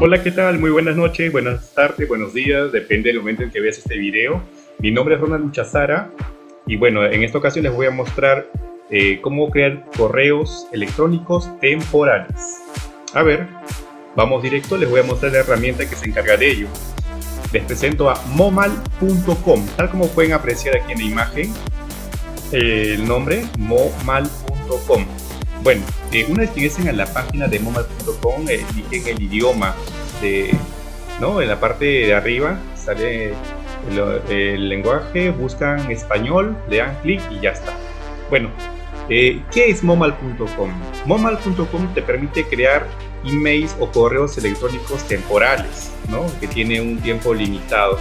Hola, ¿qué tal? Muy buenas noches, buenas tardes, buenos días, depende del momento en que veas este video. Mi nombre es Ronald Luchazara y bueno, en esta ocasión les voy a mostrar cómo crear correos electrónicos temporales. A ver, vamos directo, les voy a mostrar la herramienta que se encarga de ello. Les presento a momal.com, tal como pueden apreciar aquí en la imagen, el nombre momal.com. Bueno, una vez que ingresen a la página de momal.com, eligen el idioma, ¿no? En la parte de arriba sale el lenguaje, buscan español, le dan clic y ya está. Bueno, ¿qué es momal.com? Momal.com te permite crear emails o correos electrónicos temporales, ¿no? Que tiene un tiempo limitado.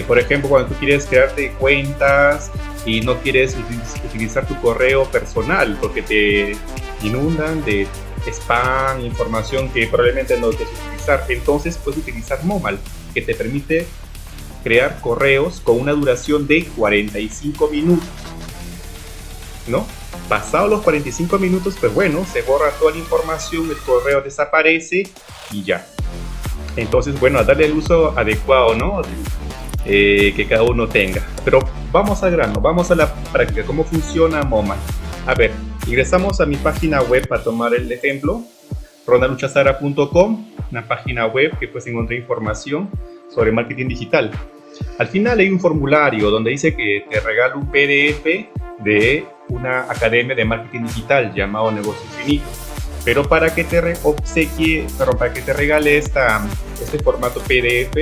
Por ejemplo, cuando tú quieres crearte cuentas y no quieres utilizar tu correo personal porque te inundan de spam, información que probablemente no quieres utilizar, entonces puedes utilizar Momal, que te permite crear correos con una duración de 45 minutos, ¿no? Pasados los 45 minutos, pues bueno, se borra toda la información, el correo desaparece y ya. Entonces, bueno, a darle el uso adecuado, ¿no? Que cada uno tenga. Pero vamos al grano, vamos a la práctica, cómo funciona Momal. A ver, ingresamos a mi página web para tomar el ejemplo, ronaldluchazara.com, una página web que puedes encontrar información sobre marketing digital. Al final hay un formulario donde dice que te regalo un PDF de una academia de marketing digital llamado Negocio Infinito. Pero para que te regale este formato PDF,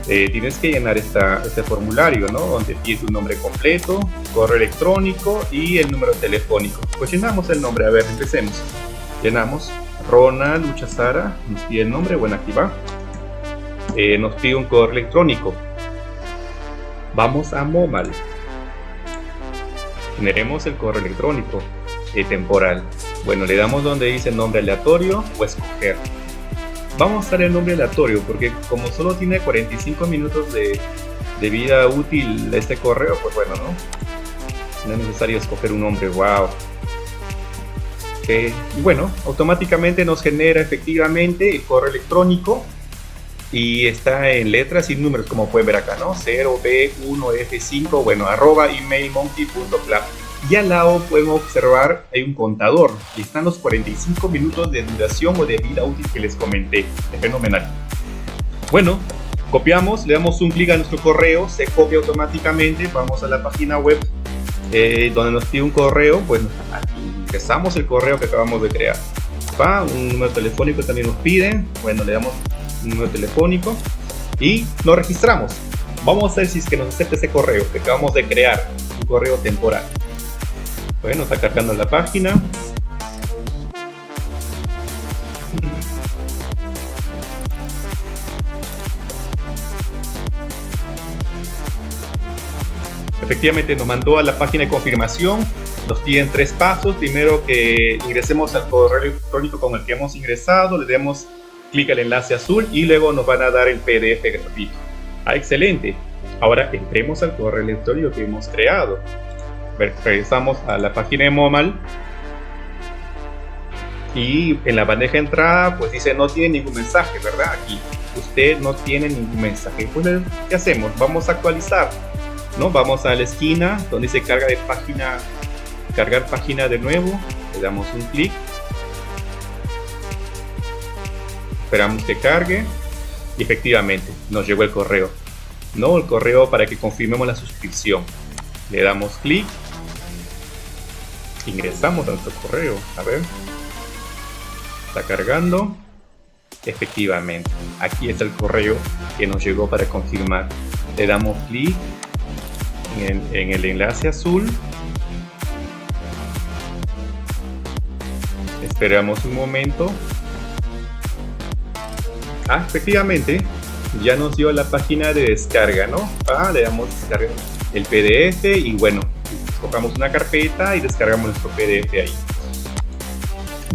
tienes que llenar este formulario, ¿no? Donde pide tu nombre completo, correo electrónico y el número telefónico. Pues llenamos el nombre, a ver, empecemos. Llenamos Ronald Luchazara, nos pide el nombre, bueno, aquí va. Nos pide un correo electrónico. Vamos a Momal. Generemos el correo electrónico temporal. Bueno, le damos donde dice nombre aleatorio o escoger. Vamos a dar el nombre aleatorio porque como solo tiene 45 minutos de vida útil este correo, pues bueno, no es necesario escoger un nombre. Wow. Y bueno, automáticamente nos genera efectivamente el correo electrónico y está en letras y números, como pueden ver acá, ¿no? 0B1F5, bueno, @emailmonkey.club. Y al lado pueden observar, hay un contador y están los 45 minutos de duración o de vida útil que les comenté. Es fenomenal. Bueno, copiamos, le damos un clic a nuestro correo, se copia automáticamente. Vamos a la página web donde nos pide un correo, pues ingresamos el correo que acabamos de crear. Un número telefónico también nos piden, bueno, le damos un número telefónico y nos registramos. Vamos a ver si es que nos acepta ese correo que acabamos de crear, un correo temporal. Bueno, está cargando la página. Efectivamente nos mandó a la página de confirmación. Nos piden 3 pasos. Primero que ingresemos al correo electrónico con el que hemos ingresado, le demos clic al enlace azul y luego nos van a dar el PDF gratuito. Excelente. Ahora entremos al correo electrónico que hemos creado. Regresamos a la página de Momal y en la bandeja de entrada pues dice no tiene ningún mensaje, ¿verdad? Aquí usted no tiene ningún mensaje. Pues ¿qué hacemos? Vamos a actualizar, ¿no? Vamos a la esquina donde dice cargar página de nuevo, le damos un clic, esperamos que cargue y efectivamente nos llegó el correo, ¿no? El correo para que confirmemos la suscripción. Le damos clic, ingresamos a nuestro correo, a ver, está cargando. Efectivamente, aquí está el correo que nos llegó para confirmar. Le damos clic en el enlace azul, esperamos un momento. Efectivamente ya nos dio la página de descarga, ¿no? Le damos descarga el PDF y bueno, escogamos una carpeta y descargamos nuestro PDF ahí.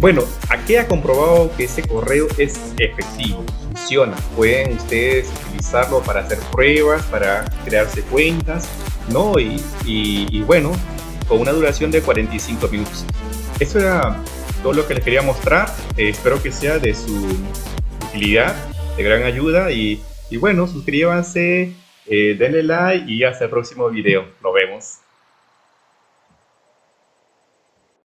Bueno, aquí ha comprobado que ese correo es efectivo, funciona. Pueden ustedes utilizarlo para hacer pruebas, para crearse cuentas, ¿no? Y bueno, con una duración de 45 minutos. Eso era todo lo que les quería mostrar. Espero que sea de su utilidad, de gran ayuda y bueno, suscríbanse, denle like y hasta el próximo video. Nos vemos.